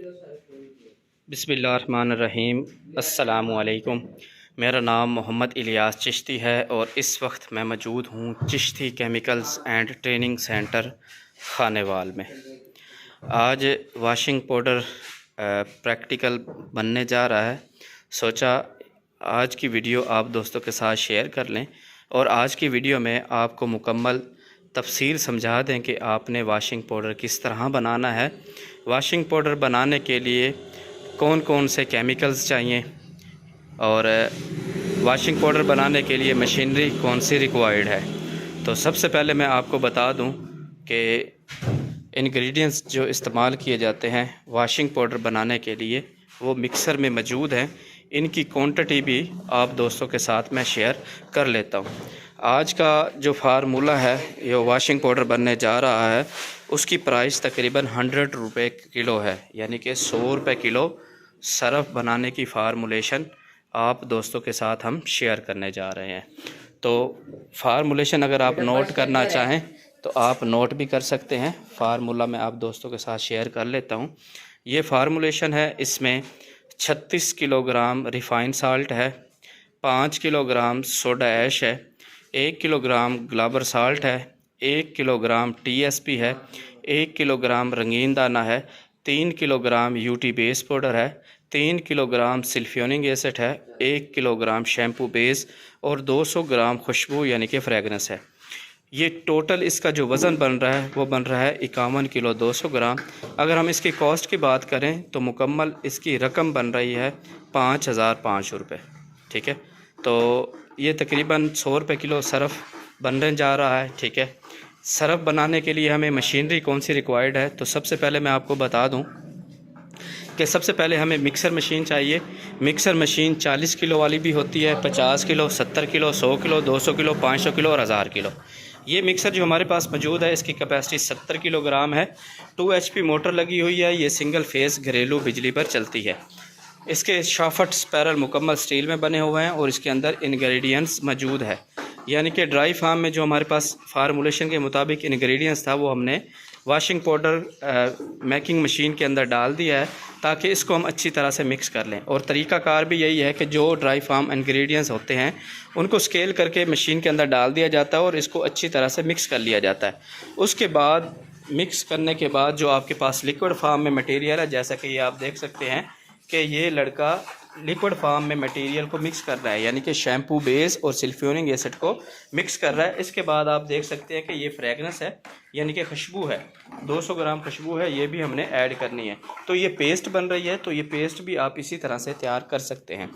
बिस्मिल्लाहिर्रहमानिर्रहीम। अस्सलामुअलैकुम। मेरा नाम मोहम्मद इलियास चिश्ती है और इस वक्त मैं मौजूद हूँ Chishti chemicals and training centre Khanewal में। आज वाशिंग पाउडर प्रैक्टिकल बनने जा रहा है। सोचा आज की वीडियो आप दोस्तों के साथ शेयर कर लें और आज की वीडियो में आपको मुकम्मल तफसील समझा दें कि आपने वाशिंग पाउडर किस तरह बनाना है, वाशिंग पाउडर बनाने के लिए कौन कौन से केमिकल्स चाहिए और वाशिंग पाउडर बनाने के लिए मशीनरी कौन सी रिक्वायर्ड है। तो सबसे पहले मैं आपको बता दूं कि इंग्रेडिएंट्स जो इस्तेमाल किए जाते हैं वाशिंग पाउडर बनाने के लिए वो मिक्सर में मौजूद हैं। इनकी क्वांटिटी भी आप दोस्तों के साथ मैं शेयर कर लेता हूं। आज का जो फार्मूला है ये वाशिंग पाउडर बनने जा रहा है, उसकी प्राइस तकरीबन 100 रुपये किलो है, यानी कि 100 रुपये किलो सरफ़ बनाने की फार्मूलेशन आप दोस्तों के साथ हम शेयर करने जा रहे हैं। तो फार्मूलेशन अगर आप नोट करना चाहें तो आप नोट भी कर सकते हैं। फार्मूला मैं आप दोस्तों के साथ शेयर कर लेता हूं। ये फार्मूलेशन है, इसमें 36 किलोग्राम रिफ़ाइन साल्ट है, 5 किलोग्राम सोडा ऐश है, 1 किलोग्राम ग्लाबर साल्ट है, 1 किलोग्राम TSP है, 1 किलोग्राम रंगीन दाना है, 3 किलोग्राम UT बेस पाउडर है, 3 किलोग्राम सल्फ्यूरिक एसिड है, 1 किलोग्राम शैम्पू बेस और 200 ग्राम खुशबू यानी कि फ्रेगनेंस है। ये टोटल इसका जो वज़न बन रहा है वो बन रहा है 51 किलो 200 ग्राम। अगर हम इसकी कॉस्ट की बात करें तो मुकम्मल इसकी रकम बन रही है 5500 रुपये। ठीक है, तो ये तकरीबन 100 रुपये किलो सरफ़ बनने जा रहा है। ठीक है, सरफ़ बनाने के लिए हमें मशीनरी कौन सी रिक्वायर्ड है, तो सबसे पहले मैं आपको बता दूं कि सबसे पहले हमें मिक्सर मशीन चाहिए। मिक्सर मशीन 40 किलो वाली भी होती है, 50 kilo, 70 kilo, 100 kilo, 200 kilo, 500 kilo और 1000 किलो। ये मिक्सर जो हमारे पास मौजूद है इसकी कैपेसिटी 70 किलोग्राम है। 2 HP मोटर लगी हुई है, ये सिंगल फेस घरेलू बिजली पर चलती है। इसके शाफ्ट स्पैरल मुकम्मल स्टील में बने हुए हैं और इसके अंदर इंग्रेडिएंट्स मौजूद है, यानी कि ड्राई फार्म में जो हमारे पास फार्मूलेशन के मुताबिक इंग्रेडिएंट्स था वो हमने वाशिंग पाउडर मेकिंग मशीन के अंदर डाल दिया है ताकि इसको हम अच्छी तरह से मिक्स कर लें। और तरीक़ाकार भी यही है कि जो ड्राई फार्म इंग्रेडिएंट्स होते हैं उनको स्केल करके मशीन के अंदर डाल दिया जाता है और इसको अच्छी तरह से मिक्स कर लिया जाता है। उसके बाद मिक्स करने के बाद जो आपके पास लिक्विड फार्म में मटेरियल है, जैसा कि ये आप देख सकते हैं कि ये लड़का लिक्विड फार्म में मटेरियल को मिक्स कर रहा है, यानी कि शैम्पू बेस और सल्फ्यूरिक एसिड को मिक्स कर रहा है। इसके बाद आप देख सकते हैं कि ये फ्रेगनेंस है, यानी कि खुशबू है, 200 ग्राम खुशबू है, ये भी हमने ऐड करनी है। तो ये पेस्ट बन रही है, तो ये पेस्ट भी आप इसी तरह से तैयार कर सकते हैं।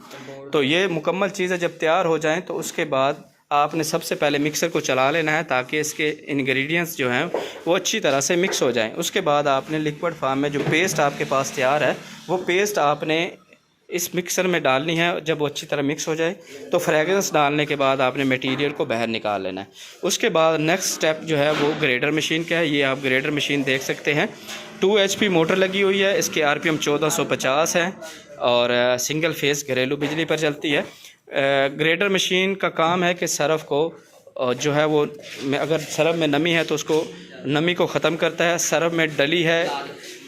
तो ये मुकम्मल चीज़ें जब तैयार हो जाएँ तो उसके बाद आपने सबसे पहले मिक्सर को चला लेना है ताकि इसके इंग्रेडिएंट्स जो हैं वो अच्छी तरह से मिक्स हो जाएं। उसके बाद आपने लिक्विड फार्म में जो पेस्ट आपके पास तैयार है वो पेस्ट आपने इस मिक्सर में डालनी है। जब वो अच्छी तरह मिक्स हो जाए तो फ्रेगरेंस डालने के बाद आपने मटेरियल को बाहर निकाल लेना है। उसके बाद नेक्स्ट स्टेप जो है वो ग्रेडर मशीन का है। ये आप ग्रेडर मशीन देख सकते हैं, 2 HP मोटर लगी हुई है, इसके RPM 1450 है और सिंगल फेस घरेलू बिजली पर चलती है। ग्रेडर मशीन का काम है कि सरफ़ को जो है वो अगर सरफ़ में नमी है तो उसको नमी को ख़त्म करता है, सरफ़ में डली है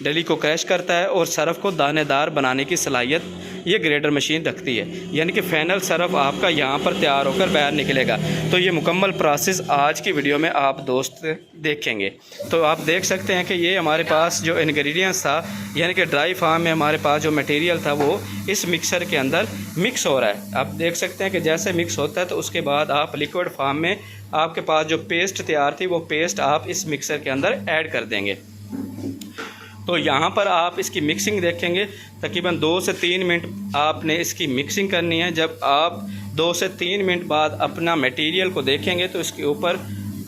डली को क्रैश करता है और सरफ़ को दानेदार बनाने की सलाहियत ये ग्रेडर मशीन रखती है, यानी कि फाइनल सरफ़ आपका यहाँ पर तैयार होकर बाहर निकलेगा। तो ये मुकम्मल प्रोसेस आज की वीडियो में आप दोस्त देखेंगे। तो आप देख सकते हैं कि ये हमारे पास जो इंग्रेडिएंट्स था, यानी कि ड्राई फार्म में हमारे पास जो मटेरियल था वो इस मिक्सर के अंदर मिक्स हो रहा है। आप देख सकते हैं कि जैसे मिक्स होता है तो उसके बाद आप लिक्विड फार्म में आपके पास जो पेस्ट तैयार थी वो पेस्ट आप इस मिक्सर के अंदर ऐड कर देंगे। तो यहाँ पर आप इसकी मिक्सिंग देखेंगे, तकरीबन 2 से 3 मिनट आपने इसकी मिक्सिंग करनी है। जब आप 2 से 3 मिनट बाद अपना मटेरियल को देखेंगे तो इसके ऊपर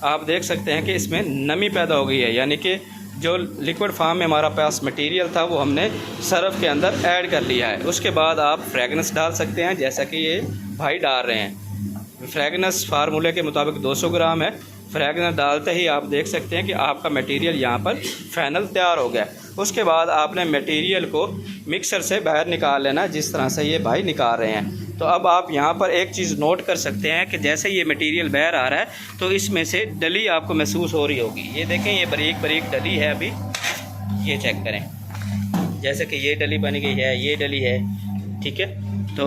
आप देख सकते हैं कि इसमें नमी पैदा हो गई है, यानी कि जो लिक्विड फार्म में हमारा पास मटेरियल था वो हमने सरफ़ के अंदर ऐड कर लिया है। उसके बाद आप फ्रेगनेंस डाल सकते हैं, जैसा कि ये भाई डाल रहे हैं। फ्रेगनेंस फार्मूले के मुताबिक 200 ग्राम है। फ्रेगनेंस डालते ही आप देख सकते हैं कि आपका मटेरियल यहाँ पर फाइनल तैयार हो गया। उसके बाद आपने मटेरियल को मिक्सर से बाहर निकाल लेना, जिस तरह से ये भाई निकाल रहे हैं। तो अब आप यहाँ पर एक चीज़ नोट कर सकते हैं कि जैसे ये मटेरियल बाहर आ रहा है तो इसमें से डली आपको महसूस हो रही होगी। ये देखें, ये बारीक बारीक डली है, अभी ये चेक करें। जैसे कि ये डली बन गई है, ये डली है, ठीक है। तो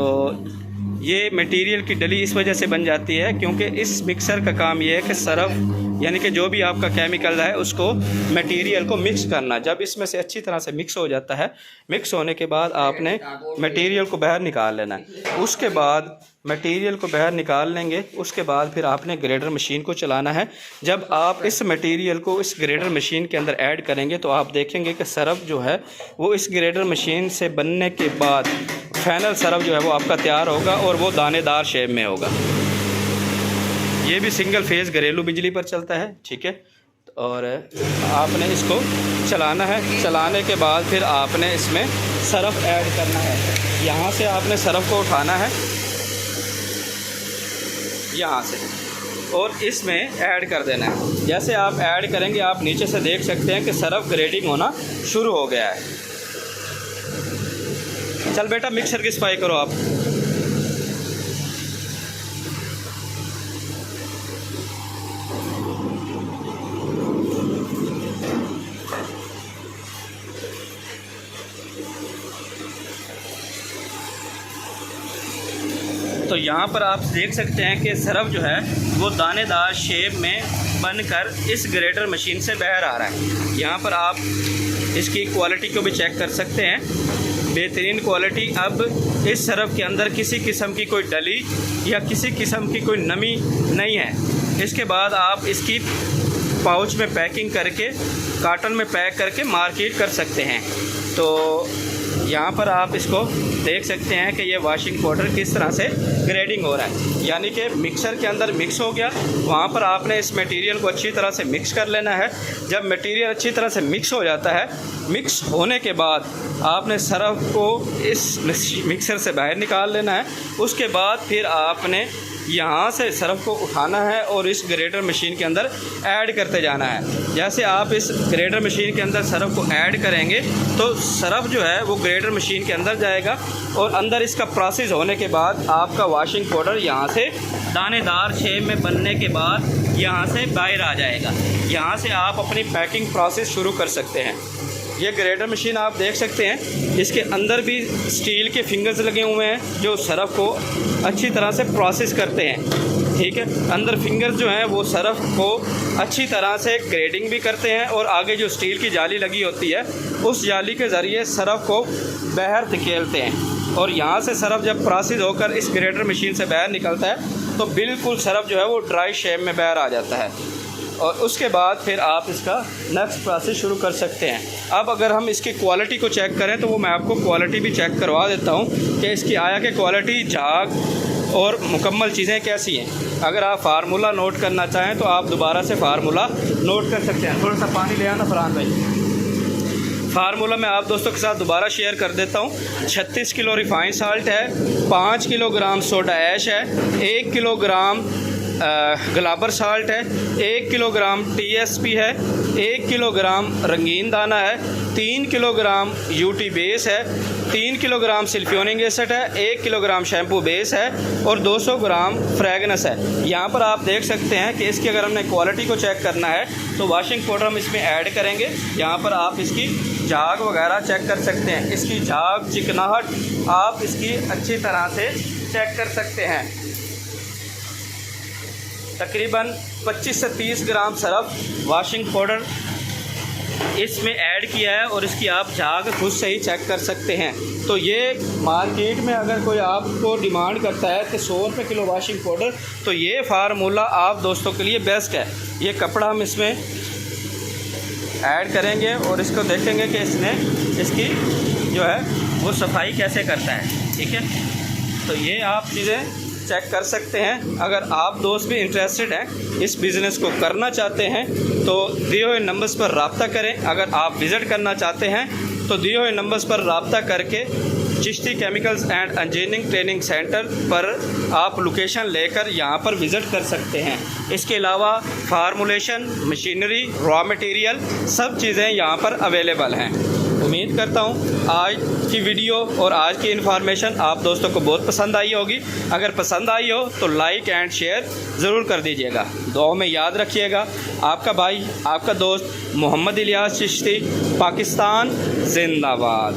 ये मटेरियल की डली इस वजह से बन जाती है क्योंकि इस मिक्सर का काम ये है कि सरफ यानी कि जो भी आपका केमिकल है उसको मटेरियल को मिक्स करना। जब इसमें से अच्छी तरह से मिक्स हो जाता है, मिक्स होने के बाद आपने मटेरियल को बाहर निकाल लेना है। उसके बाद मटेरियल को बाहर निकाल लेंगे, उसके बाद फिर आपने ग्रेडर मशीन को चलाना है। जब आप इस मटेरियल को इस ग्रेडर मशीन के अंदर ऐड करेंगे तो आप देखेंगे कि सरफ जो है वो इस ग्रेडर मशीन से बनने के बाद फाइनल सरफ जो है वो आपका तैयार होगा और वो दानेदार शेप में होगा। ये भी सिंगल फेज़ घरेलू बिजली पर चलता है, ठीक है। और आपने इसको चलाना है। चलाने के बाद फिर आपने इसमें सरफ ऐड करना है। यहाँ से आपने सरफ को उठाना है, यहाँ से, और इसमें ऐड कर देना है। जैसे आप ऐड करेंगे आप नीचे से देख सकते हैं कि सरफ ग्रेडिंग होना शुरू हो गया है। चल बेटा मिक्सर की सफाई करो आप। तो यहाँ पर आप देख सकते हैं कि सरफ जो है वो दानेदार शेप में बनकर इस ग्रेडर मशीन से बाहर आ रहा है। यहाँ पर आप इसकी क्वालिटी को भी चेक कर सकते हैं, बेहतरीन क्वालिटी। अब इस सरफ के अंदर किसी किस्म की कोई डली या किसी किस्म की कोई नमी नहीं है। इसके बाद आप इसकी पाउच में पैकिंग करके कार्टन में पैक करके मार्केट कर सकते हैं। तो यहाँ पर आप इसको देख सकते हैं कि ये वॉशिंग पाउडर किस तरह से ग्रेडिंग हो रहा है, यानी कि मिक्सर के अंदर मिक्स हो गया। वहाँ पर आपने इस मटेरियल को अच्छी तरह से मिक्स कर लेना है। जब मटेरियल अच्छी तरह से मिक्स हो जाता है, मिक्स होने के बाद आपने सरफ को इस मिक्सर से बाहर निकाल लेना है। उसके बाद फिर आपने यहाँ से सरफ को उठाना है और इस ग्रेडर मशीन के अंदर ऐड करते जाना है। जैसे आप इस ग्रेडर मशीन के अंदर सरफ को ऐड करेंगे तो सरफ जो है वो ग्रेडर मशीन के अंदर जाएगा और अंदर इसका प्रोसेस होने के बाद आपका वॉशिंग पाउडर यहाँ से दानेदार शेप में बनने के बाद यहाँ से बाहर आ जाएगा। यहाँ से आप अपनी पैकिंग प्रोसेस शुरू कर सकते हैं। ये ग्रेडर मशीन आप देख सकते हैं, इसके अंदर भी स्टील के फिंगर्स लगे हुए हैं जो सरफ को अच्छी तरह से प्रोसेस करते हैं, ठीक है। अंदर फिंगर्स जो हैं वो सरफ को अच्छी तरह से ग्रेडिंग भी करते हैं और आगे जो स्टील की जाली लगी होती है उस जाली के ज़रिए सरफ को बाहर धकेलते हैं और यहाँ से सरफ जब प्रोसेस होकर इस ग्रेडर मशीन से बाहर निकलता है तो बिल्कुल सरफ जो है वो ड्राई शेप में बाहर आ जाता है और उसके बाद फिर आप इसका नेक्स्ट प्रोसेस शुरू कर सकते हैं। अब अगर हम इसकी क्वालिटी को चेक करें तो वो मैं आपको क्वालिटी भी चेक करवा देता हूँ कि इसकी आया कि क्वालिटी, झाग और मुकम्मल चीज़ें कैसी हैं। अगर आप फार्मूला नोट करना चाहें तो आप दोबारा से फार्मूला नोट कर सकते हैं। थोड़ा सा पानी ले आना फरहान भाई। फार्मूला मैं आप दोस्तों के साथ दोबारा शेयर कर देता हूँ। 36 किलो रिफाइंड साल्ट है, 5 किलोग्राम सोडा ऐश है, 1 किलोग्राम ग्लाबर साल्ट है, 1 किलोग्राम TSP है, 1 किलोग्राम रंगीन दाना है, 3 किलोग्राम UT बेस है, 3 किलोग्राम सिल्फ्योनिक एसिड है, 1 किलोग्राम शैम्पू बेस है और 200 ग्राम फ्रेगनेंस है। यहाँ पर आप देख सकते हैं कि इसकी अगर हमने क्वालिटी को चेक करना है तो वॉशिंग पाउडर हम इसमें ऐड करेंगे। यहाँ पर आप इसकी झाग वगैरह चेक कर सकते हैं, इसकी झाग, चिकनाहट आप इसकी अच्छी तरह से चेक कर सकते हैं। तकरीबन 25 से 30 ग्राम सरफ वॉशिंग पाउडर इसमें ऐड किया है और इसकी आप झाग खुद से ही चेक कर सकते हैं। तो ये मार्केट में अगर कोई आपको डिमांड करता है कि 100 रुपये किलो वॉशिंग पाउडर, तो ये फार्मूला आप दोस्तों के लिए बेस्ट है। ये कपड़ा हम इसमें ऐड करेंगे और इसको देखेंगे कि इसने इसकी जो है वो सफाई कैसे करता है, ठीक है। तो ये आप चीज़ें चेक कर सकते हैं। अगर आप दोस्त भी इंटरेस्टेड हैं, इस बिज़नेस को करना चाहते हैं तो दिए हुए नंबर्स पर रब्ता करें। अगर आप विज़िट करना चाहते हैं तो दिए हुए नंबर्स पर रब्ता करके Chishti chemicals and engineering training centre पर आप लोकेशन लेकर यहाँ पर विज़िट कर सकते हैं। इसके अलावा फार्मूलेशन, मशीनरी, रॉ मटेरियल सब चीज़ें यहाँ पर अवेलेबल हैं। उम्मीद करता हूँ आज की वीडियो और आज की इन्फॉर्मेशन आप दोस्तों को बहुत पसंद आई होगी। अगर पसंद आई हो तो लाइक एंड शेयर ज़रूर कर दीजिएगा। दुआ में याद रखिएगा। आपका भाई, आपका दोस्त मोहम्मद इलियास चिश्ती, पाकिस्तान जिंदाबाद।